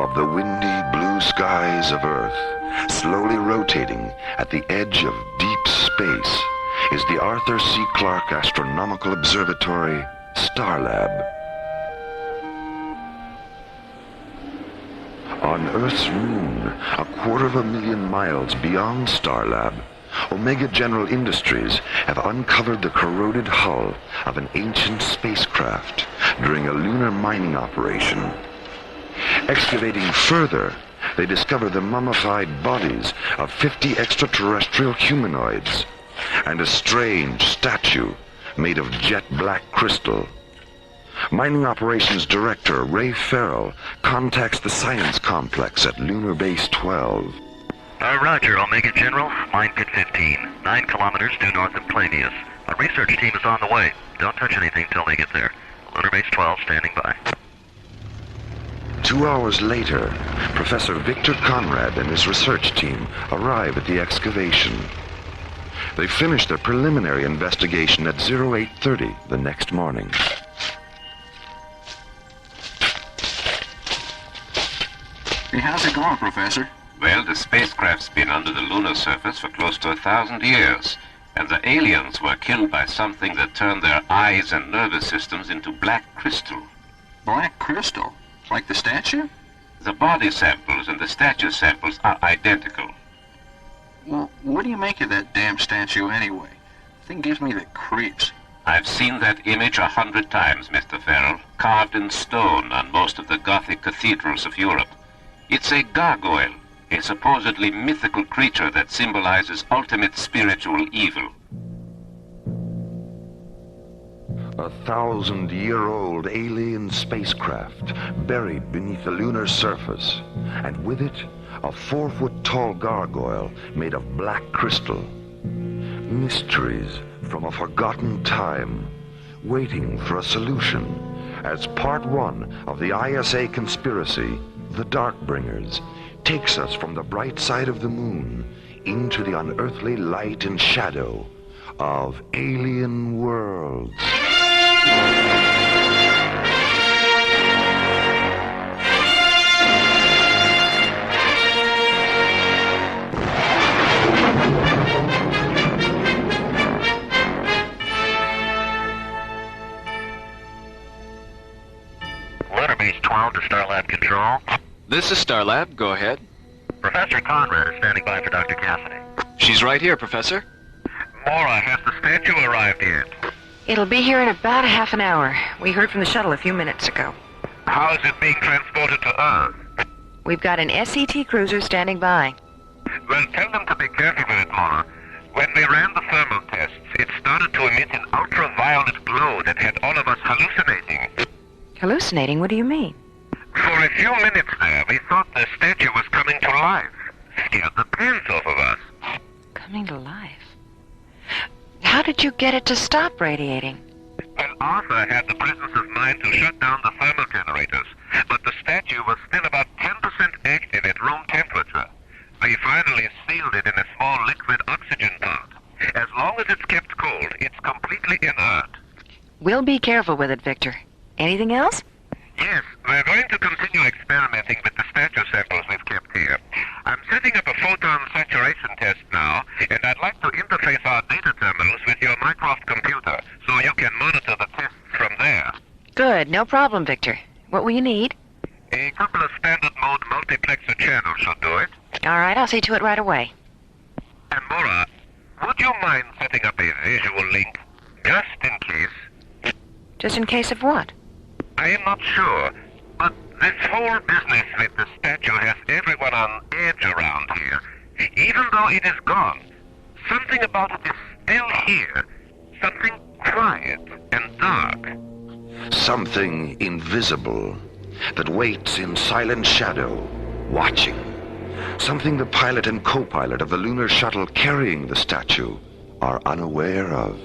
Above the windy blue skies of Earth, slowly rotating at the edge of deep space, is the Arthur C. Clarke Astronomical Observatory Starlab. On Earth's moon, 250,000 miles beyond Starlab, Omega General Industries have uncovered the corroded hull of an ancient spacecraft during a lunar mining operation. Excavating further, they discover the mummified bodies of 50 extraterrestrial humanoids and a strange statue made of jet black crystal. Mining Operations Director Ray Farrell contacts the science complex at Lunar Base 12. Roger, Omega General. Mine Pit 15, 9 kilometers due north of Planius. A research team is on the way. Don't touch anything till they get there. Lunar Base 12 standing by. 2 hours later, Professor Victor Conrad and his research team arrive at the excavation. They finish their preliminary investigation at 0830 the next morning. Hey, how's it going, Professor? Well, the spacecraft's been under the lunar surface for close to 1,000 years, and the aliens were killed by something that turned their eyes and nervous systems into black crystal. Black crystal? Like the statue? The body samples and the statue samples are identical. Well, what do you make of that damn statue anyway? The thing gives me the creeps. I've seen that image 100 times, Mr. Farrell, carved in stone on most of the Gothic cathedrals of Europe. It's a gargoyle, a supposedly mythical creature that symbolizes ultimate spiritual evil. 1,000-year-old alien spacecraft buried beneath the lunar surface, and with it, a 4-foot-tall gargoyle made of black crystal. Mysteries from a forgotten time, waiting for a solution as part 1 of the ISA conspiracy, The Darkbringers, takes us from the bright side of the moon into the unearthly light and shadow of alien worlds. Lunar Base 12 to Starlab Control. This is Starlab. Go ahead. Professor Conrad is standing by for Dr. Cassidy. She's right here, Professor. Mora, has the statue arrived yet? It'll be here in about a half an hour. We heard from the shuttle a few minutes ago. How is it being transported to Earth? We've got an SET cruiser standing by. Well, tell them to be careful with it, Mora. When we ran the thermal tests, it started to emit an ultraviolet glow that had all of us hallucinating. Hallucinating? What do you mean? For a few minutes there, we thought the statue was coming to life. Scared the pants off of us. Coming to life? How did you get it to stop radiating? Well, Arthur had the presence of mind to shut down the thermal generators, but the statue was still about 10% active at room temperature. We finally sealed it in a small liquid oxygen pot. As long as it's kept cold, it's completely inert. We'll be careful with it, Victor. Anything else? Yes, we're going to continue experimenting with the statue samples we've kept here. I'm setting up a photon saturation test now, and I'd like to interface our data terminals with your Mycroft computer, so you can monitor the tests from there. Good, no problem, Victor. What will you need? A couple of standard mode multiplexer channels should do it. All right, I'll see to it right away. And Mora, would you mind setting up a visual link, just in case? Just in case of what? I am not sure, but this whole business with the statue has everyone on edge around here. Even though it is gone, something about it is still here. Something quiet and dark. Something invisible that waits in silent shadow, watching. Something the pilot and co-pilot of the lunar shuttle carrying the statue are unaware of.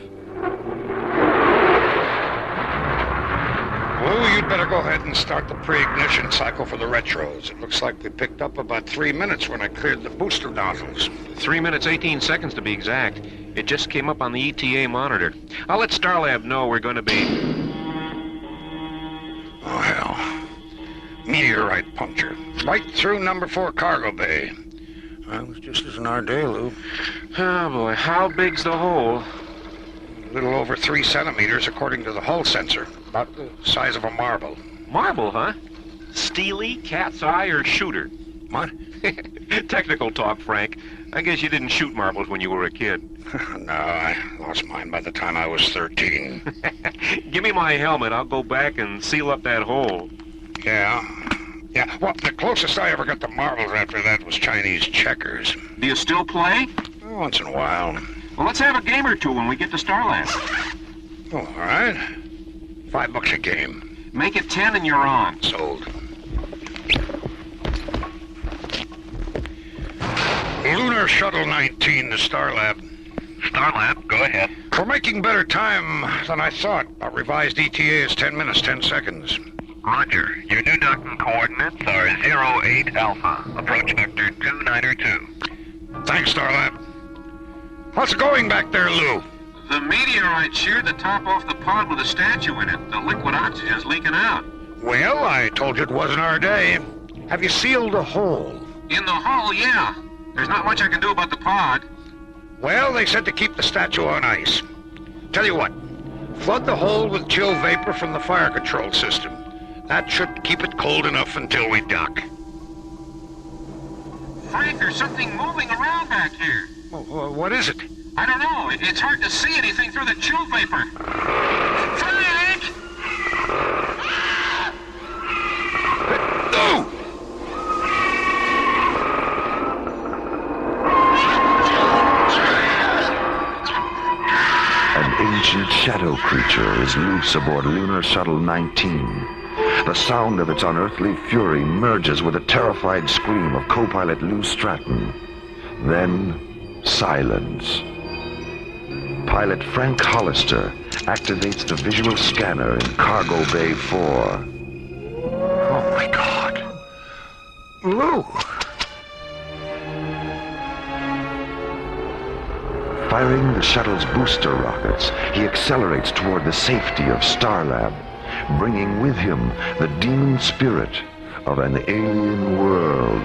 Well, you'd better go ahead and start the pre-ignition cycle for the retros. It looks like we picked up about 3 minutes when I cleared the booster nozzles. 3 minutes, 18 seconds to be exact. It just came up on the ETA monitor. I'll let Starlab know we're going to be... Oh, hell. Meteorite puncture. Right through number 4 cargo bay. Well, it was just as in our day, Lou. Oh, boy. How big's the hole? A little over 3 centimeters, according to the hull sensor. About the size of a marble. Marble, huh? Steely, cat's eye, or shooter? What? Technical talk, Frank. I guess you didn't shoot marbles when you were a kid. No, I lost mine by the time I was 13. Give me my helmet. I'll go back and seal up that hole. Yeah. Yeah, well, the closest I ever got to marbles after that was Chinese checkers. Do you still play? Once in a while. Well, let's have a game or two when we get to Starland. Oh, all right. $5 a game. Make it 10 and you're on. Sold. Lunar Shuttle 19 to Starlab. Starlab, go ahead. We're making better time than I thought. Our revised ETA is 10 minutes, 10 seconds. Roger. Your new docking coordinates are 08 Alpha. Approach vector 2902. Thanks, Starlab. How's it going back there, Lou? The meteorite sheared the top off the pod with a statue in it. The liquid oxygen's leaking out. Well, I told you it wasn't our day. Have you sealed the hole? In the hull, yeah. There's not much I can do about the pod. Well, they said to keep the statue on ice. Tell you what, flood the hole with chill vapor from the fire control system. That should keep it cold enough until we dock. Frank, there's something moving around back here. Well, what is it? I don't know. It's hard to see anything through the chill vapor. Frank! No! An ancient shadow creature is loose aboard Lunar Shuttle 19. The sound of its unearthly fury merges with a terrified scream of co-pilot Lou Stratton. Then, silence. Pilot Frank Hollister activates the visual scanner in Cargo Bay 4. Oh, my God. Lou! Firing the shuttle's booster rockets, he accelerates toward the safety of Starlab, bringing with him the demon spirit of an alien world.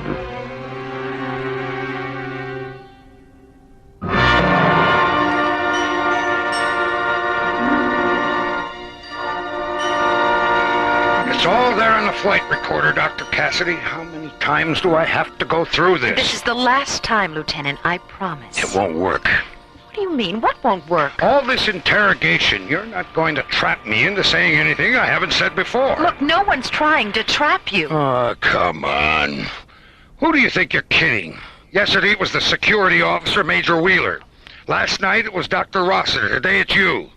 It's all there in the flight recorder, Dr. Cassidy. How many times do I have to go through this? This is the last time, Lieutenant, I promise. It won't work. What do you mean? What won't work? All this interrogation, you're not going to trap me into saying anything I haven't said before. Look, no one's trying to trap you. Oh, come on. Who do you think you're kidding? Yesterday it was the security officer, Major Wheeler. Last night it was Dr. Rossiter. Today it's you.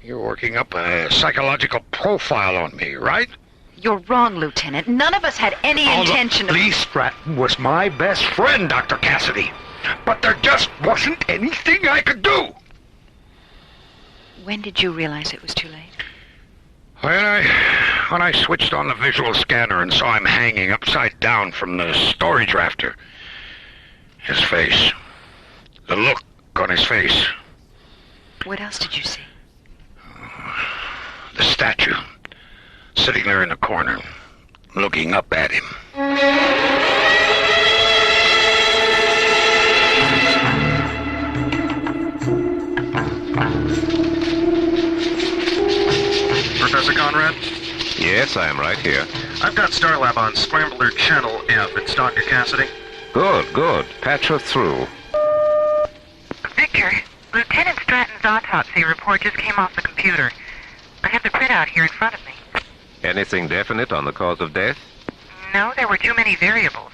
You're working up a psychological profile on me, right? You're wrong, Lieutenant. None of us had any intention of... Lee Stratton was my best friend, Dr. Cassidy. But there just wasn't anything I could do. When did you realize it was too late? When I switched on the visual scanner and saw him hanging upside down from the storage rafter. His face. The look on his face. What else did you see? The statue. Sitting there in the corner, looking up at him. Professor Conrad? Yes, I am right here. I've got Starlab on Scrambler Channel F. It's Dr. Cassidy. Good, good. Patch her through. Victor, Lieutenant Stratton's autopsy report just came off the computer. I have the printout here in front of me. Anything definite on the cause of death? No, there were too many variables.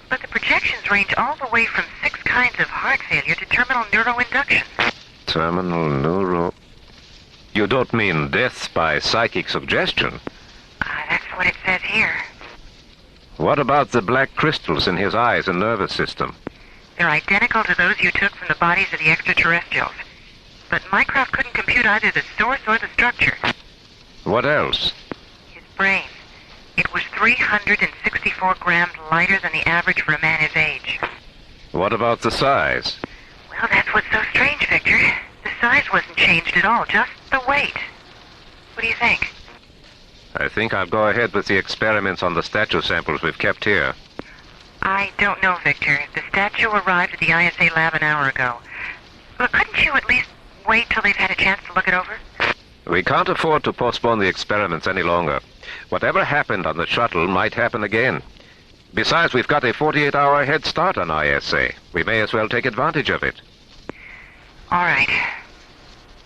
But the projections range all the way from 6 kinds of heart failure to terminal neuroinduction. Terminal neuro... You don't mean death by psychic suggestion? That's what it says here. What about the black crystals in his eyes and nervous system? They're identical to those you took from the bodies of the extraterrestrials. But Mycroft couldn't compute either the source or the structure. What else? His brain. It was 364 grams lighter than the average for a man his age. What about the size? Well, that's what's so strange, Victor. The size wasn't changed at all, just the weight. What do you think? I think I'll go ahead with the experiments on the statue samples we've kept here. I don't know, Victor. The statue arrived at the ISA lab an hour ago. Look, couldn't you at least wait till they've had a chance to look it over? We can't afford to postpone the experiments any longer. Whatever happened on the shuttle might happen again. Besides, we've got a 48-hour head start on ISA. We may as well take advantage of it. All right.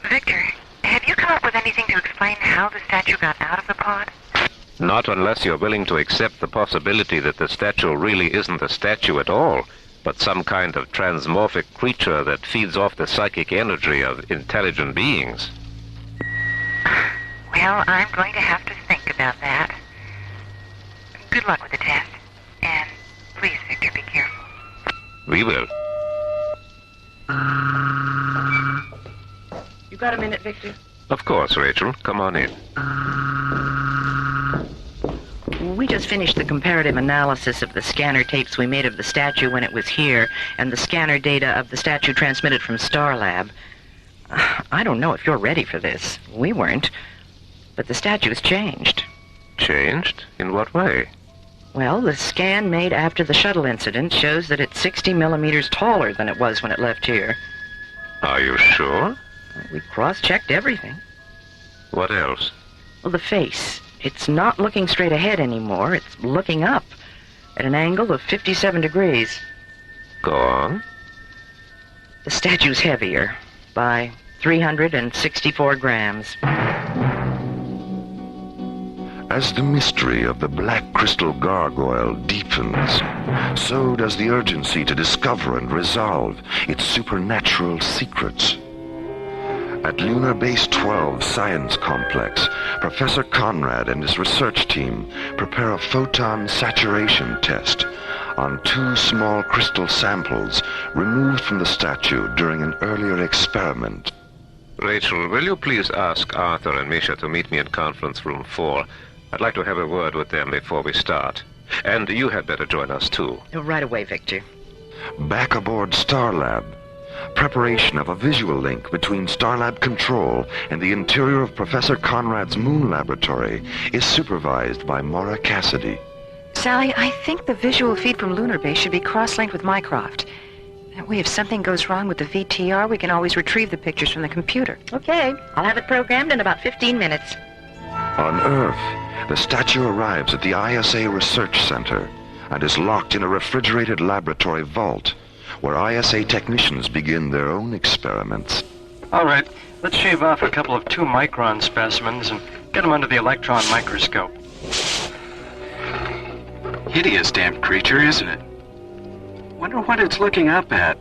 Victor, have you come up with anything to explain how the statue got out of the pod? Not unless you're willing to accept the possibility that the statue really isn't a statue at all, but some kind of transmorphic creature that feeds off the psychic energy of intelligent beings. Well, I'm going to have to think about that. Good luck with the test. And please, Victor, be careful. We will. You got a minute, Victor? Of course, Rachel. Come on in. We just finished the comparative analysis of the scanner tapes we made of the statue when it was here and the scanner data of the statue transmitted from Starlab. I don't know if you're ready for this. We weren't. But the statue's changed. Changed? In what way? Well, the scan made after the shuttle incident shows that it's 60 millimeters taller than it was when it left here. Are you sure? We cross-checked everything. What else? Well, the face. It's not looking straight ahead anymore. It's looking up at an angle of 57 degrees. Go on. The statue's heavier by 364 grams. As the mystery of the black crystal gargoyle deepens, so does the urgency to discover and resolve its supernatural secrets. At Lunar Base 12 Science Complex, Professor Conrad and his research team prepare a photon saturation test on 2 small crystal samples removed from the statue during an earlier experiment. Rachel, will you please ask Arthur and Misha to meet me in conference room 4? I'd like to have a word with them before we start. And you had better join us, too. Right away, Victor. Back aboard Starlab, preparation of a visual link between Starlab Control and the interior of Professor Conrad's moon laboratory is supervised by Maura Cassidy. Sally, I think the visual feed from Lunar Base should be cross-linked with Mycroft. That way, if something goes wrong with the VTR, we can always retrieve the pictures from the computer. Okay, I'll have it programmed in about 15 minutes. On Earth, the statue arrives at the ISA Research Center and is locked in a refrigerated laboratory vault where ISA technicians begin their own experiments. All right, let's shave off a couple of 2-micron specimens and get them under the electron microscope. Hideous damn creature, isn't it? Wonder what it's looking up at.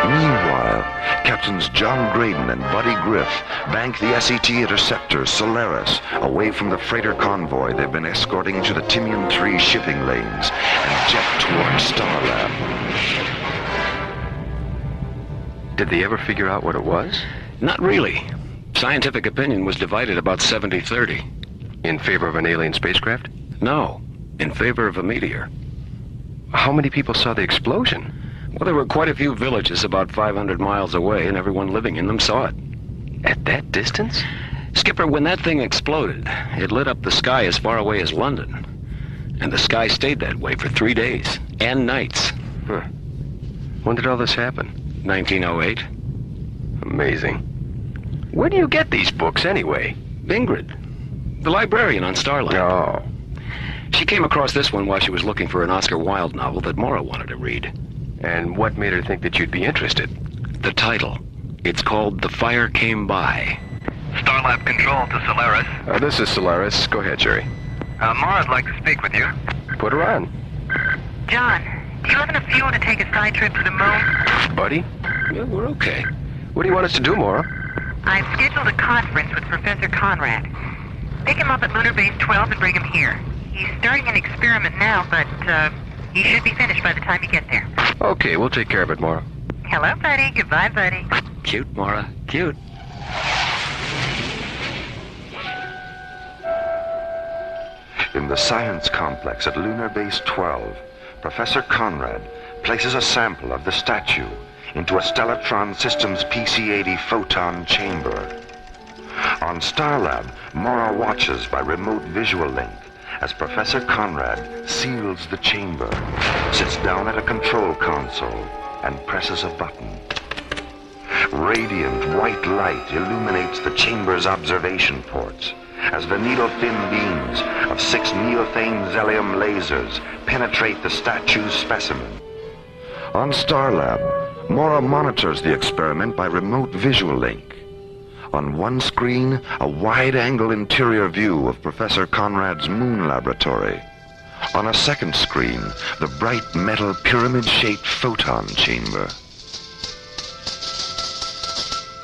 Meanwhile, Captains John Graydon and Buddy Griff bank the SET interceptor Solaris away from the freighter convoy they've been escorting to the Timian 3 shipping lanes and jet towards Starlab. Did they ever figure out what it was? Not really. Scientific opinion was divided about 70-30. In favor of an alien spacecraft? No, in favor of a meteor. How many people saw the explosion? Well, there were quite a few villages about 500 miles away, and everyone living in them saw it. At that distance? Skipper, when that thing exploded, it lit up the sky as far away as London. And the sky stayed that way for 3 days and nights. Huh. When did all this happen? 1908. Amazing. Where do you get these books, anyway? Ingrid, the librarian on Starlab. Oh. She came across this one while she was looking for an Oscar Wilde novel that Maura wanted to read. And what made her think that you'd be interested? The title. It's called The Fire Came By. Starlab Control to Solaris. This is Solaris. Go ahead, Jerry. Maura'd like to speak with you. Put her on. John, do you have enough fuel to take a side trip to the moon? Buddy? Yeah, we're okay. What do you want us to do, Maura? I've scheduled a conference with Professor Conrad. Pick him up at Lunar Base 12 and bring him here. He's starting an experiment now, but he should be finished by the time you get there. Okay, we'll take care of it, Maura. Hello, buddy. Goodbye, buddy. Cute, Maura. Cute. In the science complex at Lunar Base 12, Professor Conrad places a sample of the statue into a Stellatron Systems PC-80 photon chamber. On Starlab, Mora watches by remote visual link as Professor Conrad seals the chamber, sits down at a control console, and presses a button. Radiant white light illuminates the chamber's observation ports as the needle-thin beams of 6 neothane Zelium lasers penetrate the statue's specimen. On Starlab, Mora monitors the experiment by remote visual link. On one screen, a wide-angle interior view of Professor Conrad's moon laboratory. On a second screen, the bright metal pyramid-shaped photon chamber.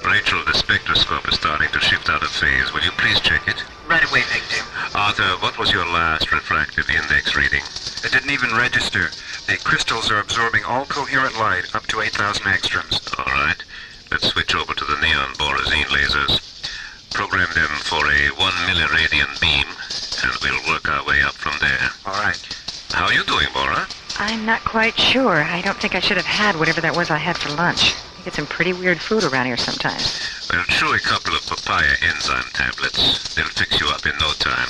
Rachel, the spectroscope is starting to shift out of phase. Will you please check it? Right away, Victor. Arthur, what was your last refractive index reading? It didn't even register. The crystals are absorbing all coherent light up to 8,000 angstroms. All right. Let's switch over to the neon borazine lasers. Program them for a 1 milliradian beam, and we'll work our way up from there. All right. How are you doing, Mora? I'm not quite sure. I don't think I should have had whatever that was I had for lunch. I get some pretty weird food around here sometimes. Well, chew a couple of papaya enzyme tablets. They'll fix you up in no time.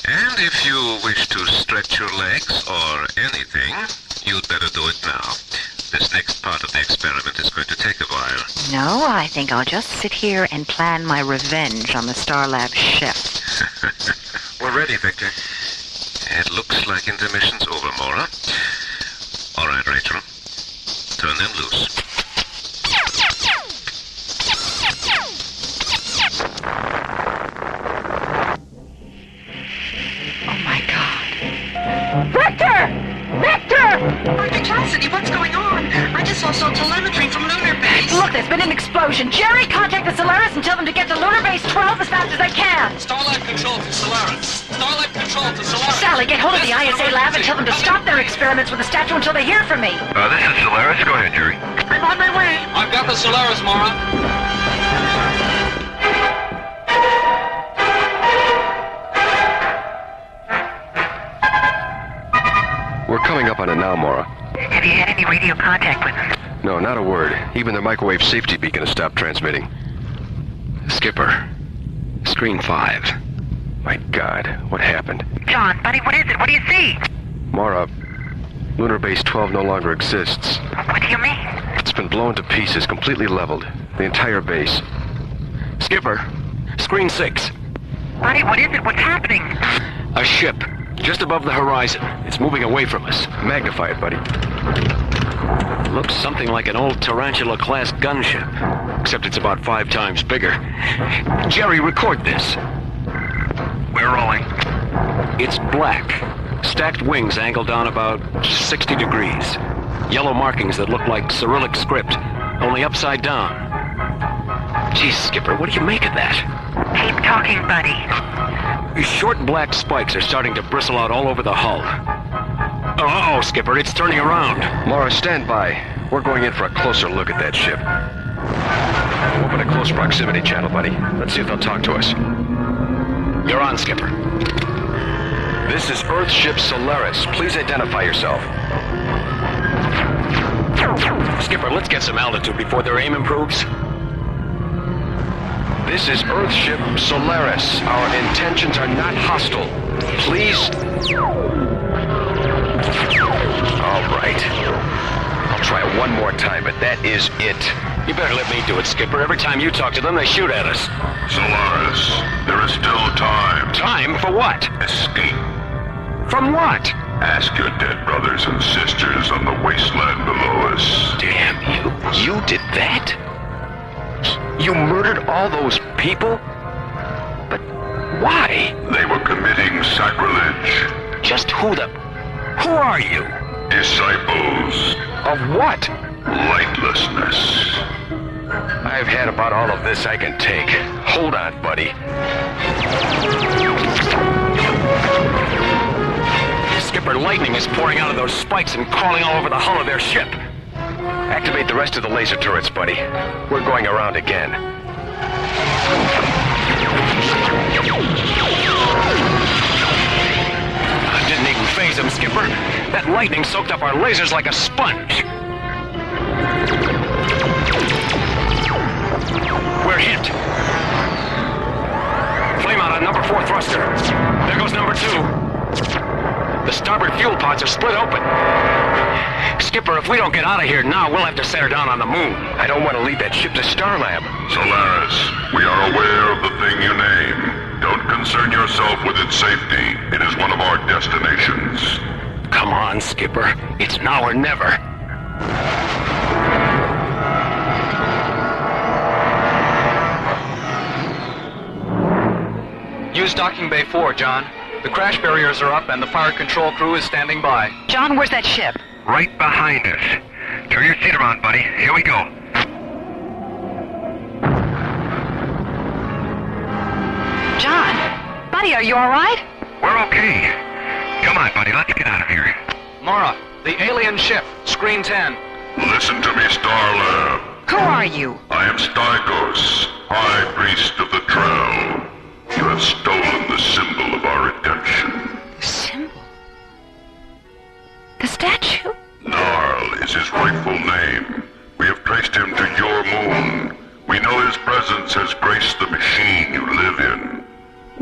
And if you wish to stretch your legs or anything, you'd better do it now. This next part of the experiment is going to take a while. No, I think I'll just sit here and plan my revenge on the Starlab chef. We're ready, Victor. It looks like intermission's over, Mora. All right, Rachel. Turn them loose. Oh, my God. Victor! Victor! Dr. Cassidy, what's going on? I just saw some telemetry from Lunar Base. Look, there's been an explosion. Jerry, contact the Solaris and tell them to get to Lunar Base 12 as fast as they can. Starlight Control to Solaris. Starlight Control to Solaris. Sally, get hold of the ISA lab and tell them to stop their experiments with the statue until they hear from me. This is Solaris. Go ahead, Jerry. I'm on my way. I've got the Solaris, Mara. We're coming up on it now, Mora. Have you had any radio contact with them? No, not a word. Even their microwave safety beacon has stopped transmitting. Skipper. Screen 5. My God, what happened? John, buddy, what is it? What do you see? Mora, Lunar Base 12 no longer exists. What do you mean? It's been blown to pieces, completely leveled. The entire base. Skipper. Screen 6. Buddy, what is it? What's happening? A ship. Just above the horizon. It's moving away from us. Magnify it, buddy. Looks something like an old Tarantula-class gunship. Except it's about 5 times bigger. Jerry, record this. We're rolling. It's black. Stacked wings angled down about 60 degrees. Yellow markings that look like Cyrillic script, only upside down. Geez, Skipper, what do you make of that? Keep talking, buddy. Short black spikes are starting to bristle out all over the hull. Uh-oh, Skipper, it's turning around. Mora, stand by. We're going in for a closer look at that ship. Open a close proximity channel, buddy. Let's see if they'll talk to us. You're on, Skipper. This is Earthship Solaris. Please identify yourself. Skipper, let's get some altitude before their aim improves. This is Earthship Solaris. Our intentions are not hostile. Please. All right. I'll try it one more time, but that is it. You better let me do it, Skipper. Every time you talk to them, they shoot at us. Solaris, there is still time. Time for what? Escape. From what? Ask your dead brothers and sisters on the wasteland below us. Damn you. You did that? You murdered all those people? But why? They were committing sacrilege. Just who are you? Disciples. Of what? Lightlessness. I've had about all of this I can take. Hold on, buddy. Skipper, lightning is pouring out of those spikes and crawling all over the hull of their ship. Activate the rest of the laser turrets, buddy. We're going around again. Didn't even phase them, Skipper. That lightning soaked up our lasers like a sponge. We're hit. split open. Skipper, if we don't get out of here now, we'll have to set her down on the moon. I don't want to leave that ship to Starlab. Solaris, we are aware of the thing you name. Don't concern yourself with its safety. It is one of our destinations. Come on, Skipper. It's now or never. Use docking bay 4, John. The crash barriers are up and the fire control crew is standing by. John, where's that ship? Right behind us. Turn your seat around, buddy. Here we go. John? Buddy, are you all right? We're okay. Come on, buddy. Let's get out of here. Mara, the alien ship, screen 10. Listen to me, Starlab. Who are you? I am Stykos, High Priest of the Trell. You have stolen the symbol of our redemption. The symbol? The statue? Narl is his rightful name. We have traced him to your moon. We know his presence has graced the machine you live in.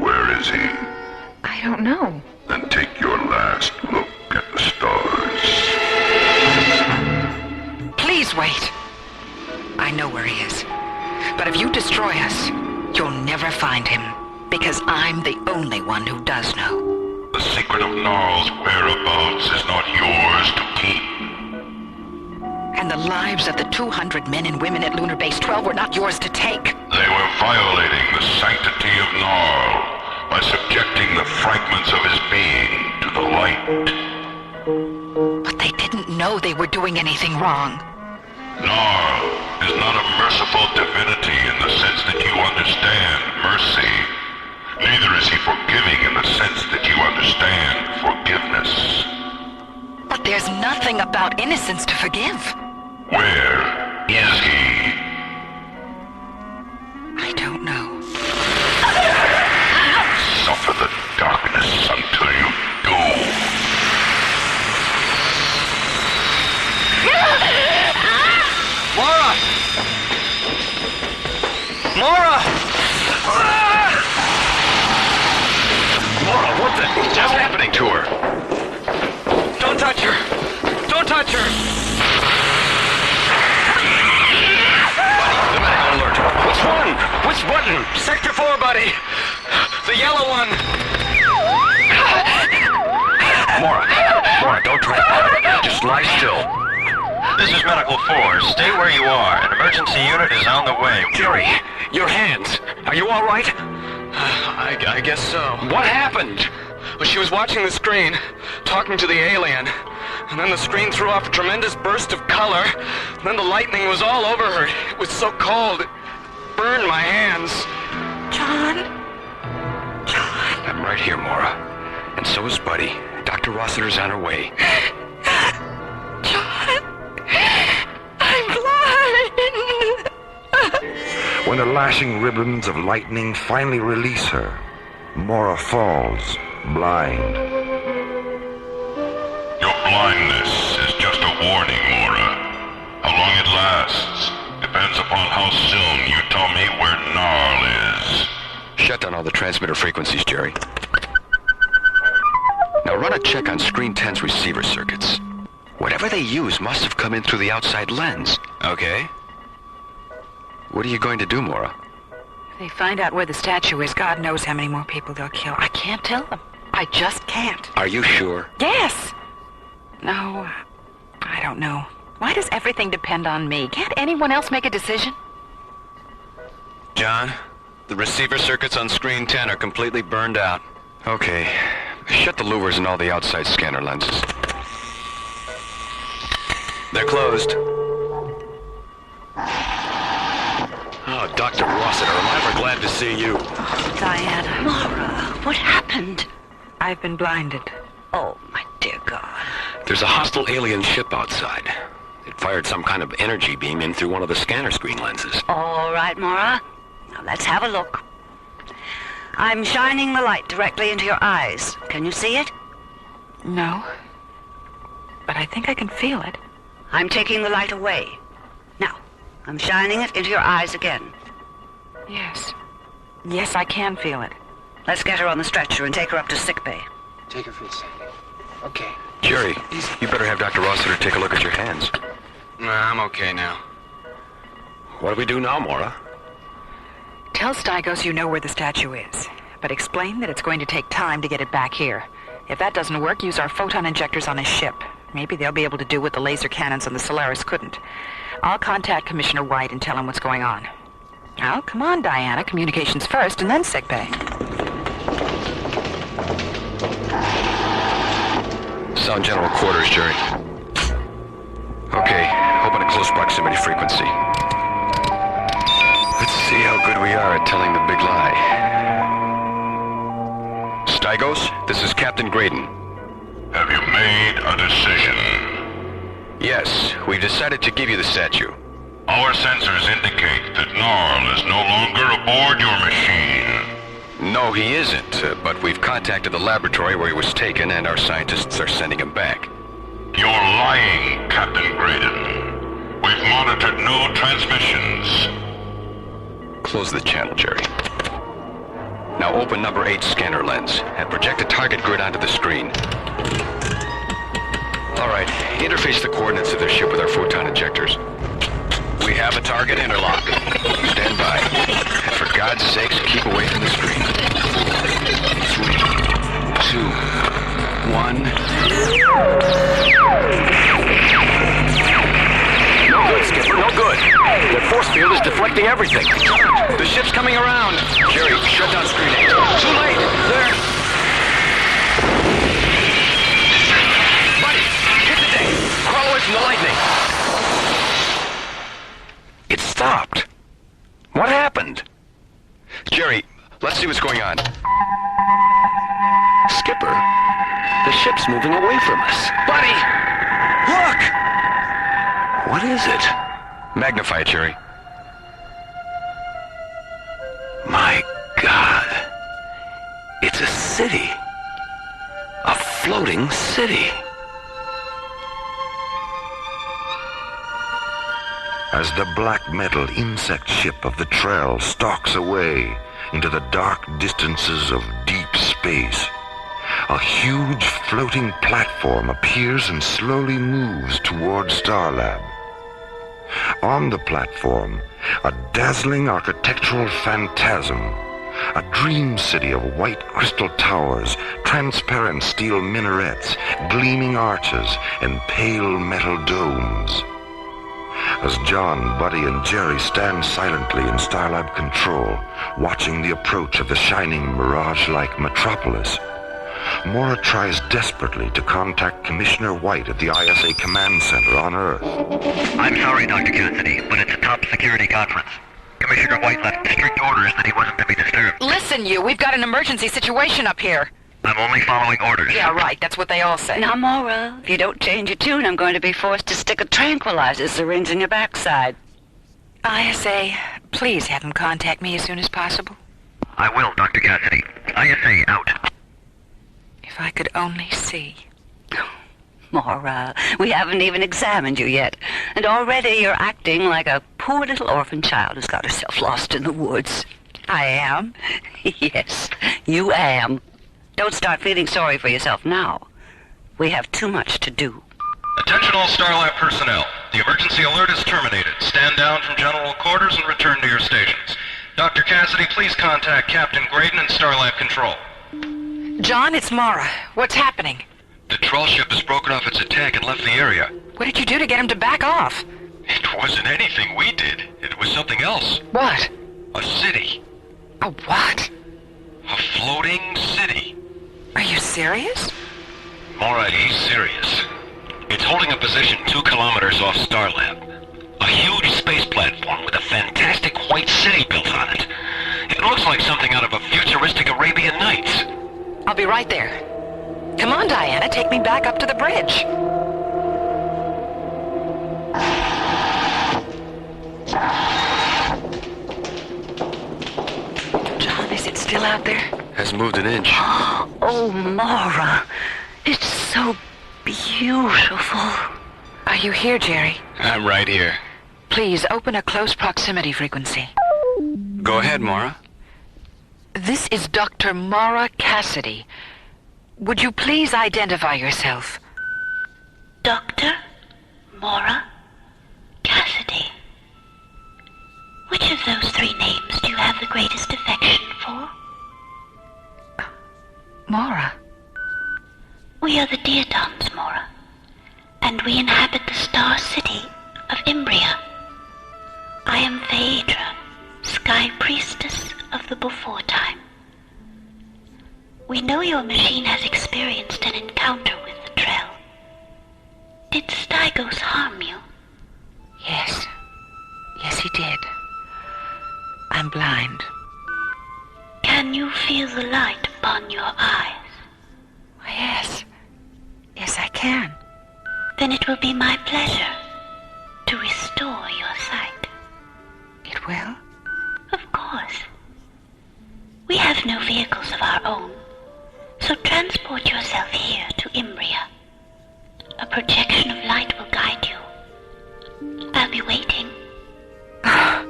Where is he? I don't know. Then take your last look at the stars. Please wait. I know where he is. But if you destroy us, you'll never find him. Because I'm the only one who does know. The secret of Narl's whereabouts is not yours to keep. And the lives of the 200 men and women at Lunar Base 12 were not yours to take. They were violating the sanctity of Narl by subjecting the fragments of his being to the light. But they didn't know they were doing anything wrong. Narl is not a merciful divinity in the sense that you understand mercy. Neither is he forgiving in the sense that you understand forgiveness. But there's nothing about innocence to forgive. Where is he? I don't know. Suffer the darkness until you do. Mara! Mara! Mara, what the hell's happening to her? Don't touch her! Don't touch her! Buddy, the medical alert. Which one? Which button? Sector 4, buddy! The yellow one! Mara, don't try. Just lie still. This is Medical 4. Stay where you are. An emergency unit is on the way. Jerry, your hands. Are you all right? I guess so. What happened? Well, she was watching the screen, talking to the alien. And then the screen threw off a tremendous burst of color. And then the lightning was all over her. It was so cold, it burned my hands. John? I'm right here, Mara. And so is Buddy. Dr. Rossiter's on her way. John? I'm blind! When the lashing ribbons of lightning finally release her, Mara falls, blind. Your blindness is just a warning, Mora. How long it lasts depends upon how soon you tell me where Narl is. Shut down all the transmitter frequencies, Jerry. Now run a check on Screen 10's receiver circuits. Whatever they use must have come in through the outside lens. Okay. What are you going to do, Mora? If they find out where the statue is, God knows how many more people they'll kill. I can't tell them. I just can't. Are you sure? Yes! No, I don't know. Why does everything depend on me? Can't anyone else make a decision? John, the receiver circuits on Screen 10 are completely burned out. Okay. Shut the louvers and all the outside scanner lenses. They're closed. Oh, Dr. Rossiter, am I ever glad to see you. Diana. Mara, what happened? I've been blinded. Oh, my dear God. There's a hostile alien ship outside. It fired some kind of energy beam in through one of the scanner screen lenses. All right, Mara. Now let's have a look. I'm shining the light directly into your eyes. Can you see it? No. But I think I can feel it. I'm taking the light away. Now, I'm shining it into your eyes again. Yes. Yes, I can feel it. Let's get her on the stretcher and take her up to sickbay. Take her feet, Sandy. Okay. Jerry, you better have Dr. Rossiter take a look at your hands. Nah, I'm okay now. What do we do now, Mora? Tell Stygos you know where the statue is, but explain that it's going to take time to get it back here. If that doesn't work, use our photon injectors on his ship. Maybe they'll be able to do what the laser cannons on the Solaris couldn't. I'll contact Commissioner White and tell him what's going on. Now, come on, Diana. Communications first, and then sickbay. Sound General Quarters, Jerry. Okay, open a close proximity frequency. Let's see how good we are at telling the big lie. Stygos, this is Captain Graydon. Have you made a decision? Yes, we decided to give you the statue. Our sensors indicate that Gnarl is no longer aboard your machine. No, he isn't, but we've contacted the laboratory where he was taken, and our scientists are sending him back. You're lying, Captain Graydon. We've monitored no transmissions. Close the channel, Jerry. Now open number 8 scanner lens, and project a target grid onto the screen. All right, interface the coordinates of their ship with our photon injectors. We have a target interlock. Stand by. And for God's sakes, keep away from the screen. 3, 2, 1. No good, Skipper, no good. The force field is deflecting everything. The ship's coming around. Jerry, shut down screen 8. Too late. There. Buddy, hit the deck. Crawl away from the lightning. It stopped. What happened? Jerry, let's see what's going on. Skipper, the ship's moving away from us. Buddy! Look! What is it? Magnify it, Jerry. My God. It's a city. A floating city. As the black metal insect ship of the Trail stalks away into the dark distances of deep space, a huge floating platform appears and slowly moves toward Starlab. On the platform, a dazzling architectural phantasm, a dream city of white crystal towers, transparent steel minarets, gleaming arches, and pale metal domes. As John, Buddy, and Jerry stand silently in Starlab control, watching the approach of the shining mirage-like metropolis, Mora tries desperately to contact Commissioner White at the ISA Command Center on Earth. I'm sorry, Dr. Cassidy, but it's a top security conference. Commissioner White left strict orders that he wasn't to be disturbed. Listen, we've got an emergency situation up here. I'm only following orders. Yeah, right. That's what they all say. Now, Mora, if you don't change your tune, I'm going to be forced to stick a tranquilizer syringe in your backside. ISA, please have him contact me as soon as possible. I will, Dr. Cassidy. ISA out. If I could only see. Mora, we haven't even examined you yet, and already you're acting like a poor little orphan child who's got herself lost in the woods. I am? Yes, you am. Don't start feeling sorry for yourself now. We have too much to do. Attention all Starlab personnel. The emergency alert is terminated. Stand down from general quarters and return to your stations. Dr. Cassidy, please contact Captain Graydon and Starlab Control. John, it's Mara. What's happening? The troll ship has broken off its attack and left the area. What did you do to get him to back off? It wasn't anything we did. It was something else. What? A city. A what? A floating city. Are you serious? Mora, he's serious. It's holding a position 2 kilometers off Starlab. A huge space platform with a fantastic white city built on it. It looks like something out of a futuristic Arabian Nights. I'll be right there. Come on, Diana, take me back up to the bridge. John, is it still out there? Hasn't moved an inch. Oh, Mara, it's so beautiful. Are you here, Jerry? I'm right here. Please, open a close proximity frequency. Go ahead, Mora. This is Dr. Mara Cassidy. Would you please identify yourself? Doctor, Mora, Cassidy. Which of those three names do you have the greatest affection for? Mora. We are the Diatons, Mora, and we inhabit the star city of Imbria. I am Phaedra, Sky Priestess of the Before Time. We know your machine has experienced an encounter with the Trail. Did Stygos harm you? Yes. Yes, he did. I'm blind. Can you feel the light upon your eyes? Yes. Yes, I can. Then it will be my pleasure to restore your sight. It will? Of course. We have no vehicles of our own, so transport yourself here to Imbria. A projection of light will guide you. I'll be waiting. Oh,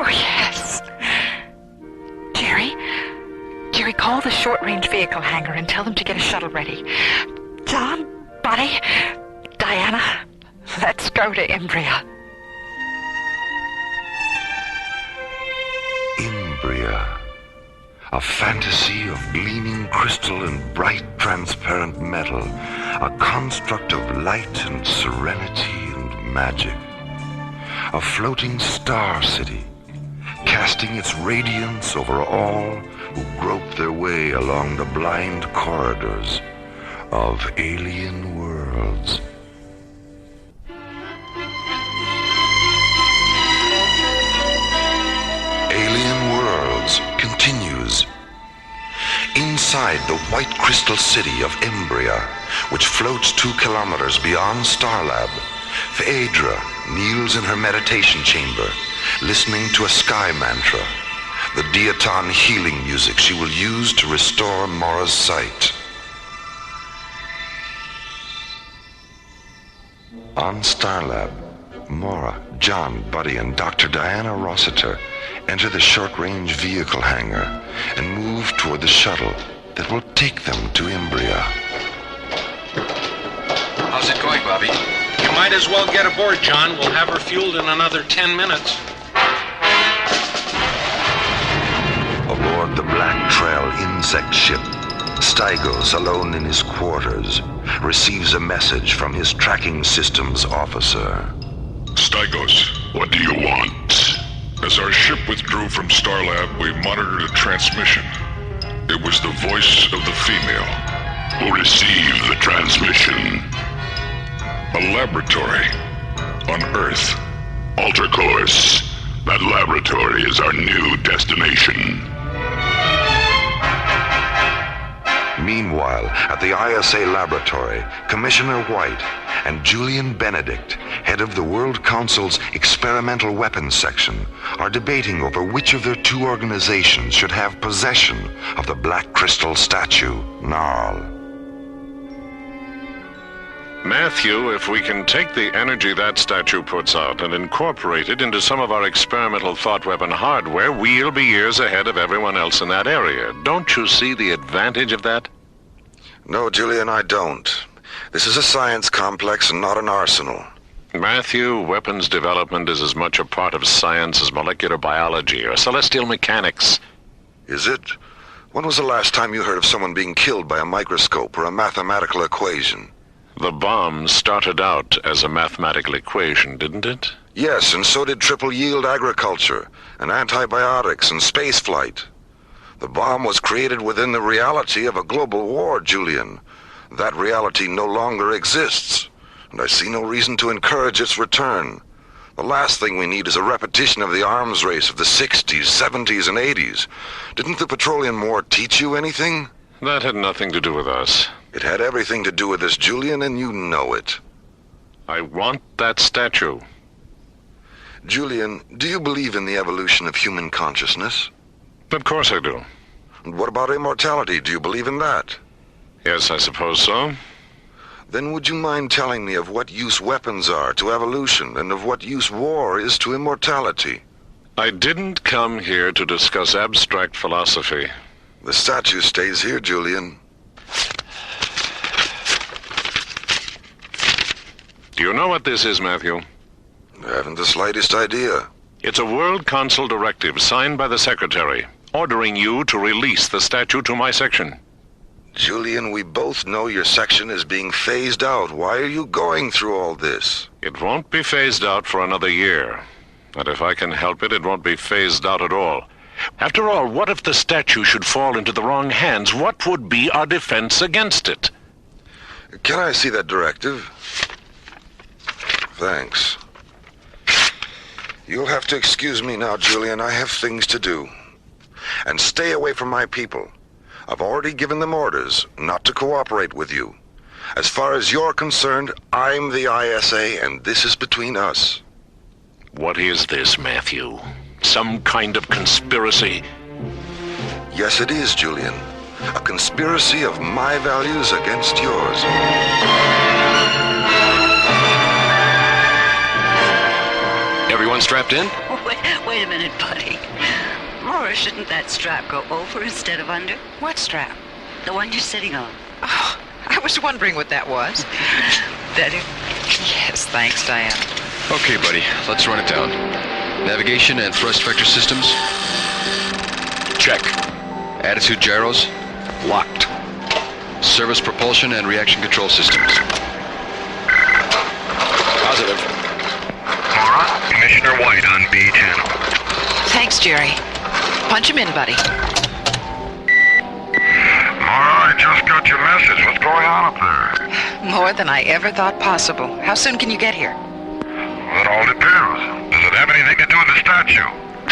yes. Jerry, call the short-range vehicle hangar and tell them to get a shuttle ready. John, Buddy, Diana, let's go to Imbria. Imbria. A fantasy of gleaming crystal and bright transparent metal. A construct of light and serenity and magic. A floating star city, casting its radiance over all who grope their way along the blind corridors of alien worlds. Alien Worlds continues. Inside the white crystal city of Imbria, which floats 2 kilometers beyond Starlab, Phaedra kneels in her meditation chamber, listening to a sky mantra, the Diaton healing music she will use to restore Mora's sight. On Starlab, Mora, John, Buddy, and Dr. Diana Rossiter enter the short-range vehicle hangar and move toward the shuttle that will take them to Imbria. How's it going, Bobby? You might as well get aboard, John. We'll have her fueled in another 10 minutes. Aboard the Black Trail insect ship, Stygos, alone in his quarters, receives a message from his tracking systems officer. Stygos, what do you want? As our ship withdrew from Starlab, we monitored a transmission. It was the voice of the female. Who received the transmission? A laboratory. On Earth. Alter course. That laboratory is our new destination. Meanwhile, at the ISA laboratory, Commissioner White and Julian Benedict, head of the World Council's Experimental Weapons Section, are debating over which of their 2 organizations should have possession of the Black Crystal statue, Gnarl. Matthew, if we can take the energy that statue puts out and incorporate it into some of our experimental thought weapon hardware, we'll be years ahead of everyone else in that area. Don't you see the advantage of that? No, Julian, I don't. This is a science complex and not an arsenal. Matthew, weapons development is as much a part of science as molecular biology or celestial mechanics. Is it? When was the last time you heard of someone being killed by a microscope or a mathematical equation? The bomb started out as a mathematical equation, didn't it? Yes, and so did triple-yield agriculture, and antibiotics, and spaceflight. The bomb was created within the reality of a global war, Julian. That reality no longer exists, and I see no reason to encourage its return. The last thing we need is a repetition of the arms race of the 60s, 70s, and 80s. Didn't the Petroleum War teach you anything? That had nothing to do with us. It had everything to do with this, Julian, and you know it. I want that statue. Julian, do you believe in the evolution of human consciousness? Of course I do. And what about immortality? Do you believe in that? Yes, I suppose so. Then would you mind telling me of what use weapons are to evolution and of what use war is to immortality? I didn't come here to discuss abstract philosophy. The statue stays here, Julian. Do you know what this is, Matthew? I haven't the slightest idea. It's a World Council directive signed by the Secretary, ordering you to release the statue to my section. Julian, we both know your section is being phased out. Why are you going through all this? It won't be phased out for another year. And if I can help it, it won't be phased out at all. After all, what if the statue should fall into the wrong hands? What would be our defense against it? Can I see that directive? Thanks. You'll have to excuse me now, Julian. I have things to do. And stay away from my people. I've already given them orders not to cooperate with you. As far as you're concerned, I'm the ISA, and this is between us. What is this, Matthew? Some kind of conspiracy? Yes, it is, Julian. A conspiracy of my values against yours. Everyone strapped in? Wait a minute, buddy. Maura, shouldn't that strap go over instead of under? What strap? The one you're sitting on. Oh, I was wondering what that was. Better? Yes, thanks, Diana. Okay, buddy, let's run it down. Navigation and thrust vector systems? Check. Attitude gyros? Locked. Service propulsion and reaction control systems? Positive. Maura, Commissioner White on B channel. Thanks, Jerry. Punch him in, buddy. Maura, I just got your message. What's going on up there? More than I ever thought possible. How soon can you get here? That all depends. Does it have anything to do with the statue?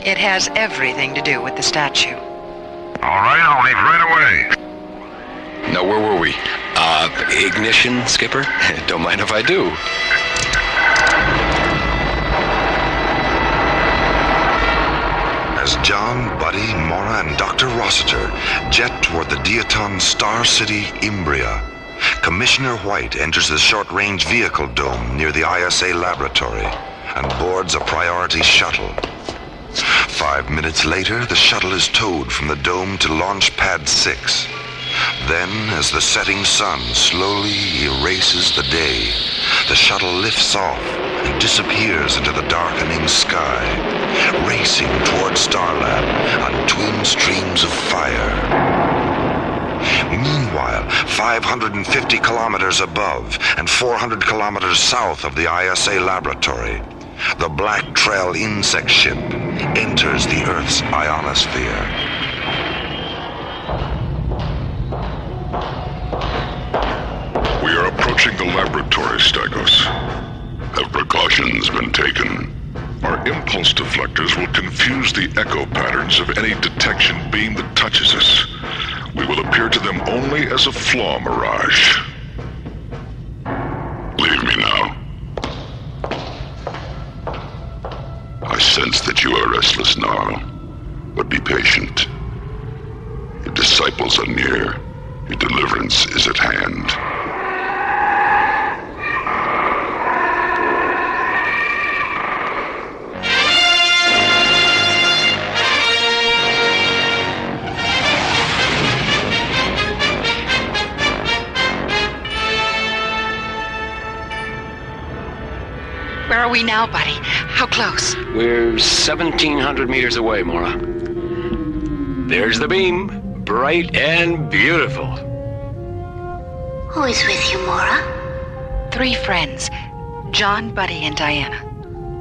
It has everything to do with the statue. All right, I'll leave right away. Now, where were we? Ignition, Skipper? Don't mind if I do. As John, Buddy, Maura, and Dr. Rossiter jet toward the Diaton Star City, Imbria, Commissioner White enters the short-range vehicle dome near the ISA laboratory and boards a priority shuttle. 5 minutes later, the shuttle is towed from the dome to Launch Pad 6. Then, as the setting sun slowly erases the day, the shuttle lifts off and disappears into the darkening sky, racing toward Starlab on twin streams of fire. Meanwhile, 550 kilometers above and 400 kilometers south of the ISA laboratory, the Black Trail insect ship enters the Earth's ionosphere. We are approaching the laboratory, Stygos. Have precautions been taken? Our impulse deflectors will confuse the echo patterns of any detection beam that touches us. We will appear to them only as a flaw mirage. Leave me now. I sense that you are restless now, but be patient. Your disciples are near. Your deliverance is at hand. Where are we now, buddy? How close? We're 1,700 meters away, Maura. There's the beam, bright and beautiful. Who is with you, Maura? 3 friends. John, Buddy, and Diana.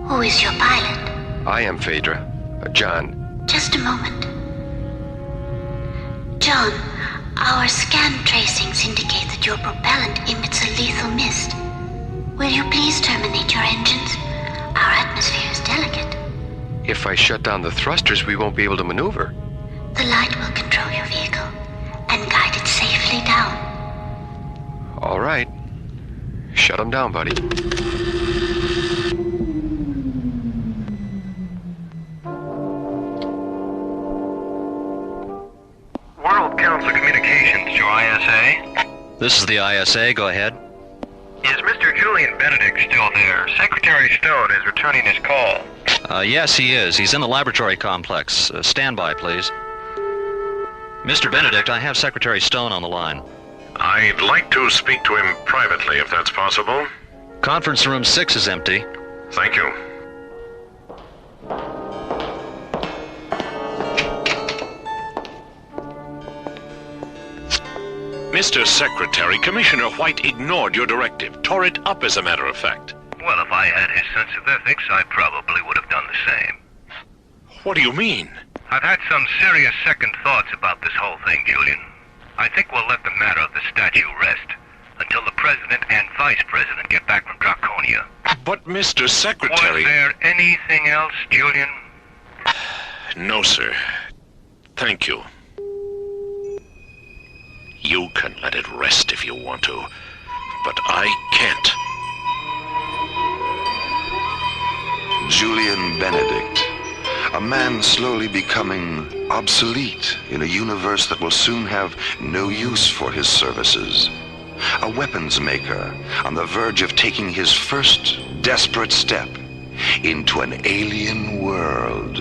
Who is your pilot? I am Phaedra. John. Just a moment. John, our scan tracings indicate that your propellant emits a lethal mist. Will you please terminate your engines? Our atmosphere is delicate. If I shut down the thrusters, we won't be able to maneuver. The light will control your vehicle and guide it safely down. All right. Shut them down, buddy. World Council Communications to ISA. This is the ISA. Go ahead. Is Mr. Julian Benedict still there? Secretary Stone is returning his call. Yes, he is. He's in the laboratory complex. Stand by, please. Mr. Benedict, I have Secretary Stone on the line. I'd like to speak to him privately, if that's possible. Conference room 6 is empty. Thank you. Mr. Secretary, Commissioner White ignored your directive, tore it up as a matter of fact. Well, if I had his sense of ethics, I probably would have done the same. What do you mean? I've had some serious second thoughts about this whole thing, Julian. I think we'll let the matter of the statue rest until the President and Vice President get back from Draconia. But, Mr. Secretary... Was there anything else, Julian? No, sir. Thank you. You can let it rest if you want to, but I can't. Julian Benedict, a man slowly becoming obsolete in a universe that will soon have no use for his services. A weapons maker on the verge of taking his first desperate step into an alien world.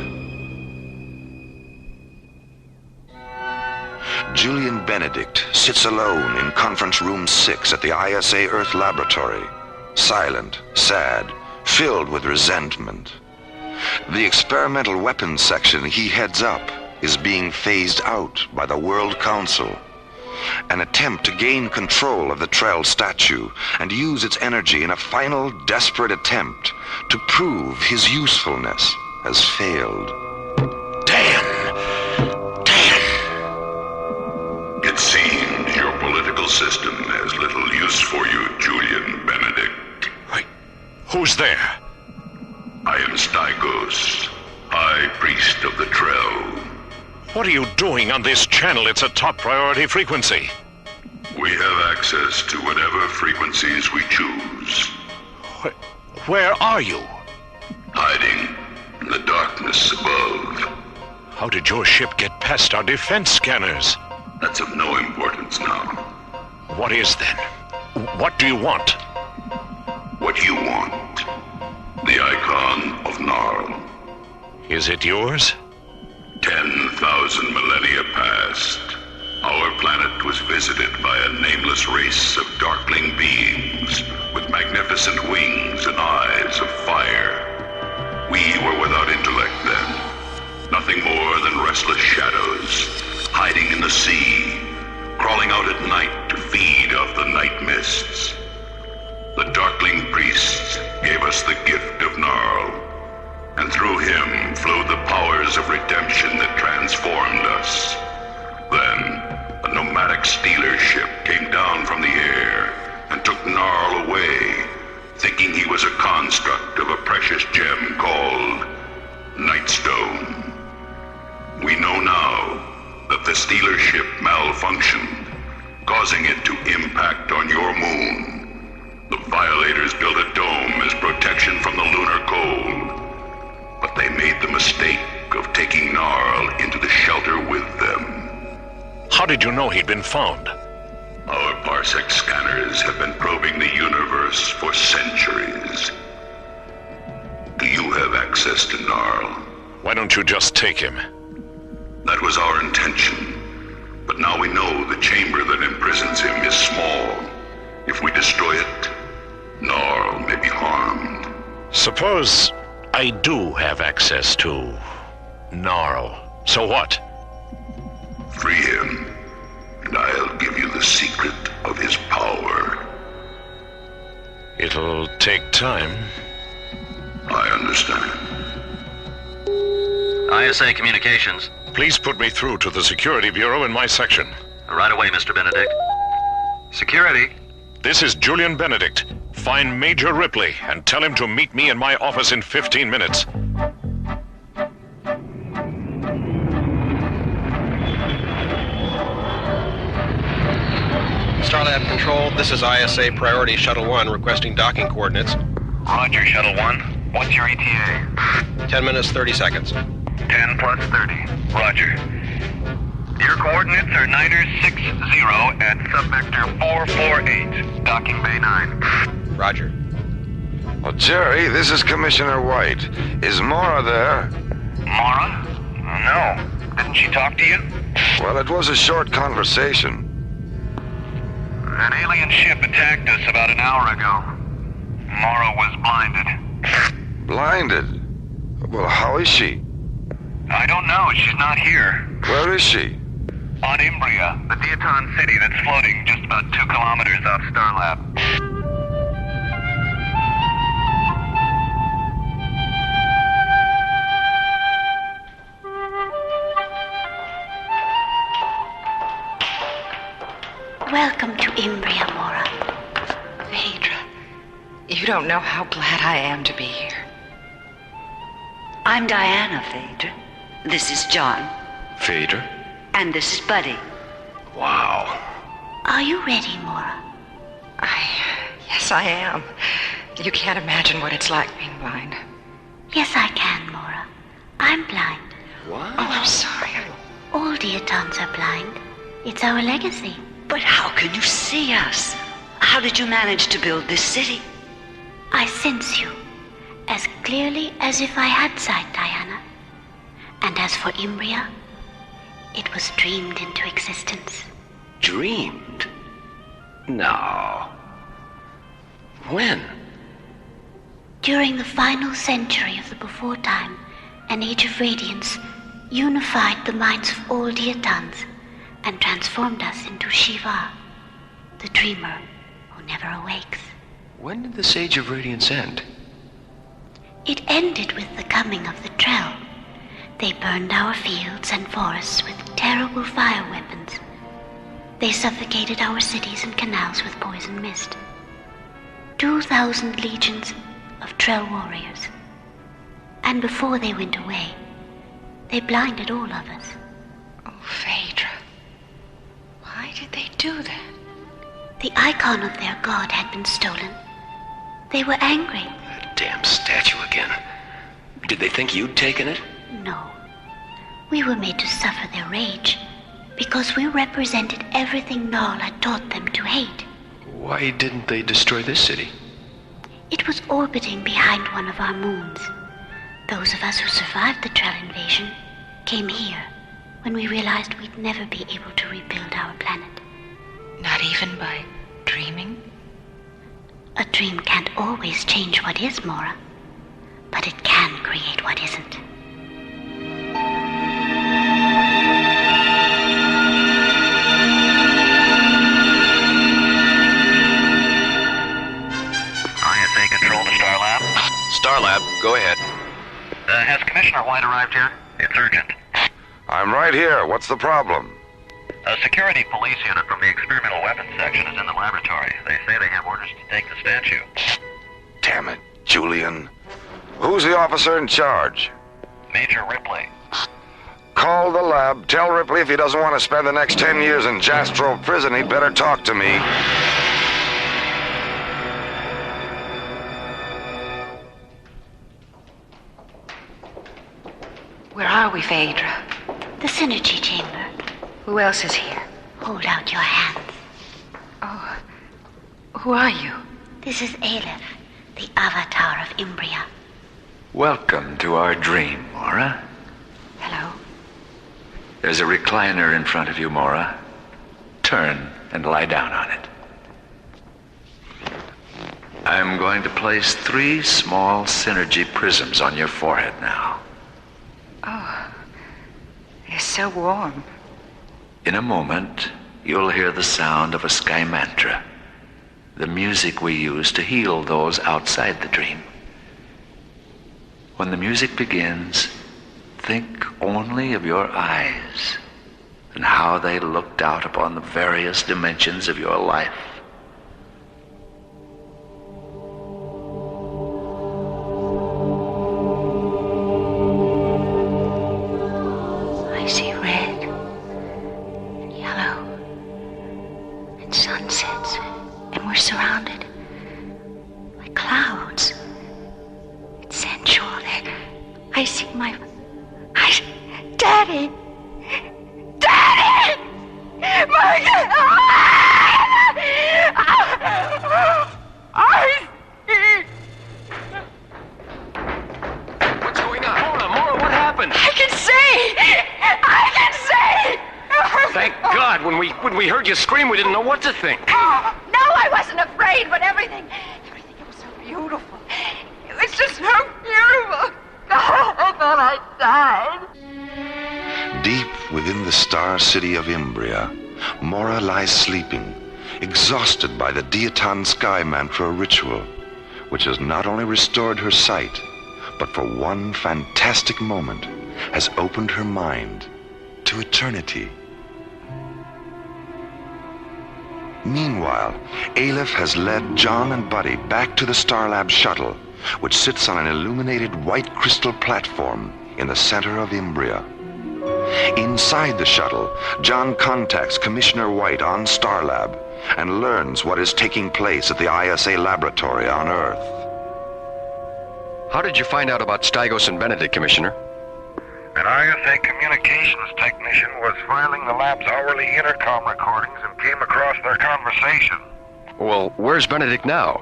Julian Benedict sits alone in Conference Room 6 at the ISA Earth Laboratory, silent, sad, filled with resentment. The experimental weapons section he heads up is being phased out by the World Council. An attempt to gain control of the Trell statue and use its energy in a final desperate attempt to prove his usefulness has failed. It seems your political system has little use for you, Julian Benedict. Wait, who's there? I am Stygos, High Priest of the Trell. What are you doing on this channel? It's a top priority frequency. We have access to whatever frequencies we choose. Where are you? Hiding in the darkness above. How did your ship get past our defense scanners? That's of no importance now. What is then? What do you want? What you want. The icon of Gnarl. Is it yours? 10,000 millennia past. Our planet was visited by a nameless race of darkling beings with magnificent wings and eyes of fire. We were without intellect then. Nothing more than restless shadows, hiding in the sea, crawling out at night to feed off the night mists. The Darkling Priests gave us the gift of Gnarl, and through him flowed the powers of redemption that transformed us. Then, a nomadic stealer ship came down from the air and took Gnarl away, thinking he was a construct of a precious gem called Nightstone. We know now that the stealer ship malfunctioned, causing it to impact on your moon. The violators built a dome as protection from the lunar cold, but they made the mistake of taking Gnarl into the shelter with them. How did you know he'd been found? Our parsec scanners have been probing the universe for centuries. Do you have access to Gnarl? Why don't you just take him? That was our intention. But now we know the chamber that imprisons him is small. If we destroy it, Gnarl may be harmed. Suppose I do have access to Gnarl. So what? Free him, and I'll give you the secret of his power. It'll take time. I understand. ISA Communications. Please put me through to the Security Bureau in my section. Right away, Mr. Benedict. Security. This is Julian Benedict. Find Major Ripley and tell him to meet me in my office in 15 minutes. Starlab Control, this is ISA Priority Shuttle 1 requesting docking coordinates. Roger, Shuttle 1. What's your ETA? 10 minutes, 30 seconds. 10 plus 30. Roger. Your coordinates are Niners 60 at subvector 448, docking bay 9. Roger. Well, Jerry, this is Commissioner White. Is Mara there? Mara? No. Didn't she talk to you? Well, it was a short conversation. An alien ship attacked us about an hour ago. Mora was blinded. Blinded? Well, how is she? I don't know. She's not here. Where is she? On Imbria, the Diaton city that's floating just about 2 kilometers off Starlab. Welcome to Imbria, Mora. Phaedra, you don't know how glad I am to be here. I'm Diana, Phaedra. This is John. Phaedra? And this is Buddy. Wow. Are you ready, Mora? Yes, I am. You can't imagine what it's like being blind. Yes, I can, Mora. I'm blind. What? Oh, I'm sorry. All Diatons are blind. It's our legacy. But how can you see us? How did you manage to build this city? I sense you, as clearly as if I had sight, Diana. And as for Imbria, it was dreamed into existence. Dreamed? No. When? During the final century of the before time, an age of radiance unified the minds of all Diatons and transformed us into Shiva, the dreamer who never awakes. When did this age of radiance end? It ended with the coming of the Trell. They burned our fields and forests with terrible fire weapons. They suffocated our cities and canals with poison mist. 2,000 legions of Trell warriors. And before they went away, they blinded all of us. Oh, Phaedra. Why did they do that? The icon of their god had been stolen. They were angry. That damn statue again. Did they think you'd taken it? No. We were made to suffer their rage because we represented everything Null had taught them to hate. Why didn't they destroy this city? It was orbiting behind one of our moons. Those of us who survived the Trell invasion came here when we realized we'd never be able to rebuild our planet. Not even by dreaming? A dream can't always change what is, Mora, but it can create what isn't. ISA control to Starlab. Starlab, go ahead. Has Commissioner White arrived here? It's urgent. I'm right here. What's the problem? A security police unit from the experimental weapons section is in the laboratory. They say they have orders to take the statue. Damn it, Julian. Who's the officer in charge? Major Ripley. Call the lab. Tell Ripley if he doesn't want to spend the next 10 years in Jastrow prison, he'd better talk to me. Where are we, Phaedra? The Synergy Chamber. Who else is here? Hold out your hands. Oh, who are you? This is Aleph, the avatar of Imbria. Welcome to our dream, Mora. Hello. There's a recliner in front of you, Mora. Turn and lie down on it. I'm going to place 3 small Synergy prisms on your forehead now. Oh, they're so warm. In a moment, you'll hear the sound of a sky mantra, the music we use to heal those outside the dream. When the music begins, think only of your eyes and how they looked out upon the various dimensions of your life. I see red, and yellow, and sunsets, and we're surrounded by clouds. It's sensual. I see Daddy! Daddy! What's going on? Mora, what happened? I can see! Thank God. When we heard you scream, we didn't know what to think. Oh, no, I wasn't afraid, but everything it was so beautiful. beautiful. It was just so beautiful. God, I thought I died. Deep within the star city of Imbria, Mora lies sleeping, exhausted by the Diaton Sky Mantra ritual, which has not only restored her sight, but for one fantastic moment has opened her mind to eternity. Meanwhile, Aleph has led John and Buddy back to the Starlab shuttle, which sits on an illuminated white crystal platform in the center of Imbria. Inside the shuttle, John contacts Commissioner White on Starlab and learns what is taking place at the ISA laboratory on Earth. How did you find out about Stygos and Benedict, Commissioner? An ISA communications technician was filing the lab's hourly intercom recordings and came across their conversation. Well, where's Benedict now?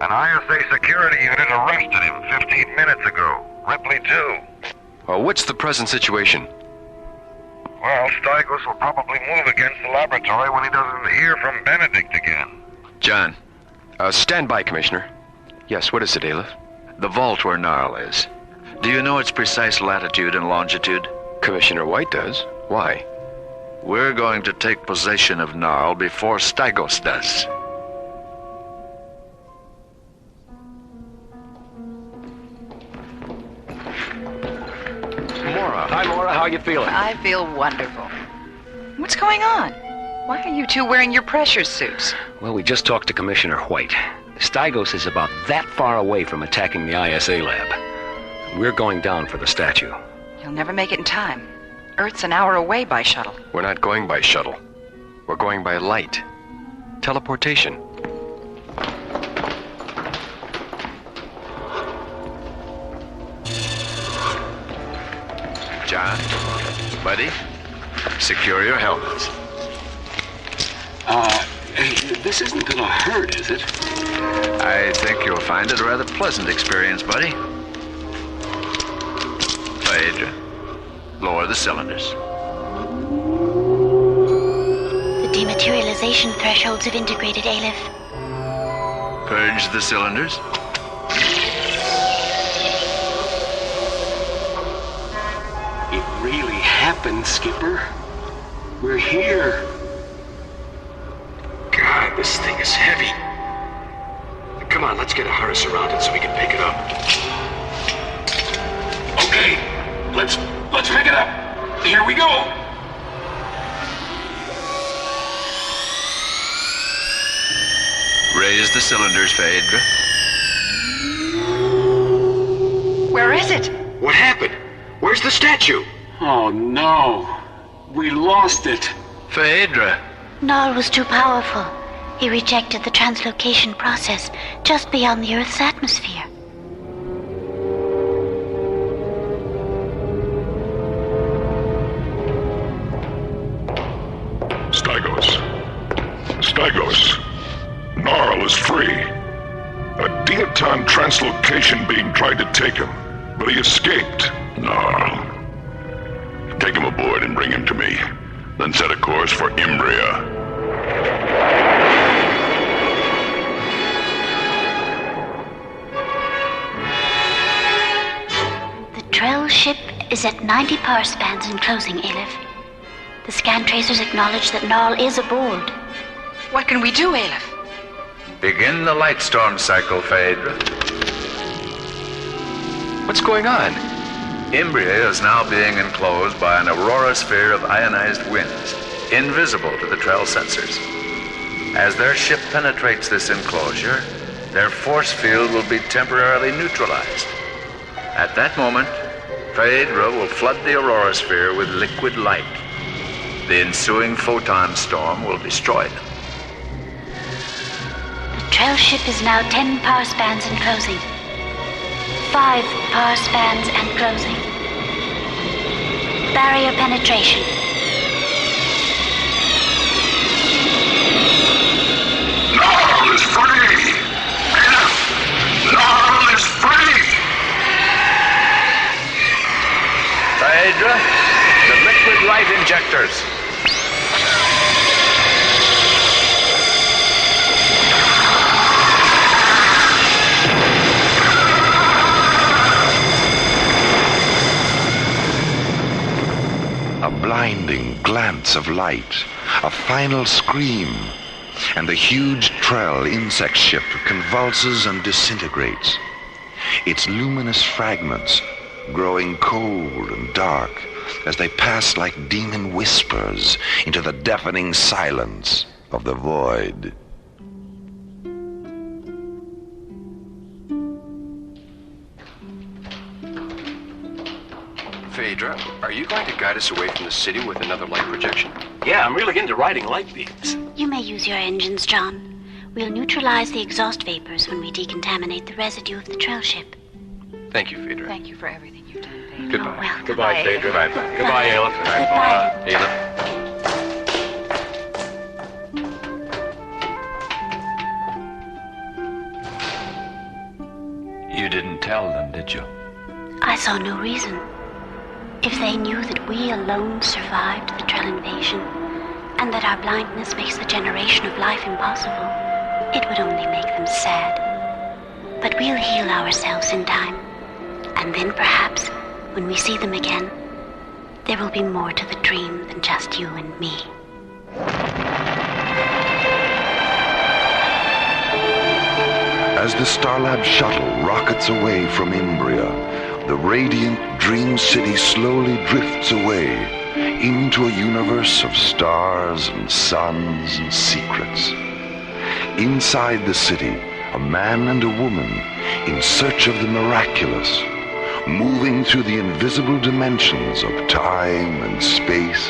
An ISA security unit arrested him 15 minutes ago. Ripley, too. What's the present situation? Well, Stygos will probably move against the laboratory when he doesn't hear from Benedict again. John. Stand by, Commissioner. Yes, what is it, Aleph? The vault where Gnarl is. Do you know its precise latitude and longitude? Commissioner White does. Why? We're going to take possession of Gnarl before Stygos does. Mora. Hi, Mora. How are you feeling? I feel wonderful. What's going on? Why are you two wearing your pressure suits? Well, we just talked to Commissioner White. Stygos is about that far away from attacking the ISA lab. We're going down for the statue. You'll never make it in time. Earth's an hour away by shuttle. We're not going by shuttle. We're going by light. Teleportation. John, Buddy, secure your helmets. This isn't gonna hurt, is it? I think you'll find it a rather pleasant experience, Buddy. Phaedra, lower the cylinders. The dematerialization thresholds have integrated, Aleph. Purge the cylinders. It really happened, Skipper. We're here. God, this thing is heavy. Come on, let's get a harness around it so we can pick it up. Okay, let's pick it up. Here we go. Raise the cylinders, Phaedra. Where is it? What happened? Where's the statue? Oh, no. We lost it. Phaedra. Gnarl was too powerful. He rejected the translocation process just beyond the Earth's atmosphere. Stygos. Gnarl is free. A Diaton translocation beam tried to take him, but he escaped. Gnarl. Take him aboard and bring him to me. Then set a course for Imbria. The Trell ship is at 90 power spans and closing, Aleph. The scan tracers acknowledge that Gnarl is aboard. What can we do, Aleph? Begin the light storm cycle, Phaedra. What's going on? Imbria is now being enclosed by an aurora sphere of ionized winds, invisible to the Trell sensors. As their ship penetrates this enclosure, their force field will be temporarily neutralized. At that moment, Phaedra will flood the aurora sphere with liquid light. The ensuing photon storm will destroy them. The Trell ship is now 10 power spans and closing. 5 power spans and closing. Barrier penetration. Gnarl is free! Gnarl is free! Phaedra, the liquid light injectors. A blinding glance of light, a final scream, and the huge Trell insect ship convulses and disintegrates. Its luminous fragments growing cold and dark as they pass like demon whispers into the deafening silence of the void. Phaedra, are you going to guide us away from the city with another light projection? Yeah, I'm really into riding light beams. You may use your engines, John. We'll neutralize the exhaust vapors when we decontaminate the residue of the trail ship. Thank you, Phaedra. Thank you for everything you've done, Phaedra. Goodbye. Oh, well, Goodbye, Phaedra. Goodbye. Goodbye, Aleph. Aleph. You didn't tell them, did you? I saw no reason. If they knew that we alone survived the Trell invasion, and that our blindness makes the generation of life impossible, it would only make them sad. But we'll heal ourselves in time, and then perhaps, when we see them again, there will be more to the dream than just you and me. As the Starlab shuttle rockets away from Imbria, the radiant Dream City slowly drifts away into a universe of stars and suns and secrets. Inside the city, a man and a woman in search of the miraculous, moving through the invisible dimensions of time and space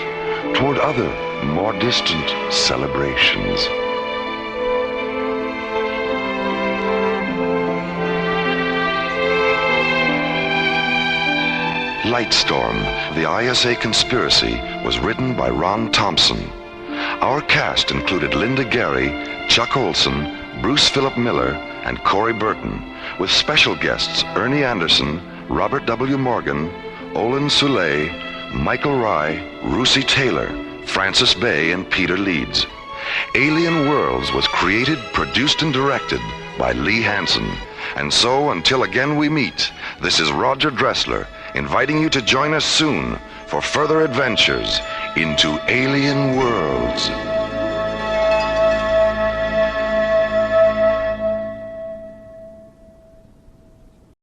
toward other, more distant celebrations. Lightstorm, the ISA Conspiracy, was written by Ron Thompson. Our cast included Linda Gary, Chuck Olson, Bruce Philip Miller, and Corey Burton, with special guests Ernie Anderson, Robert W. Morgan, Olin Soule, Michael Rye, Russi Taylor, Francis Bay, and Peter Leeds. Alien Worlds was created, produced, and directed by Lee Hansen. And so, until again we meet, this is Roger Dressler, inviting you to join us soon for further adventures into alien worlds.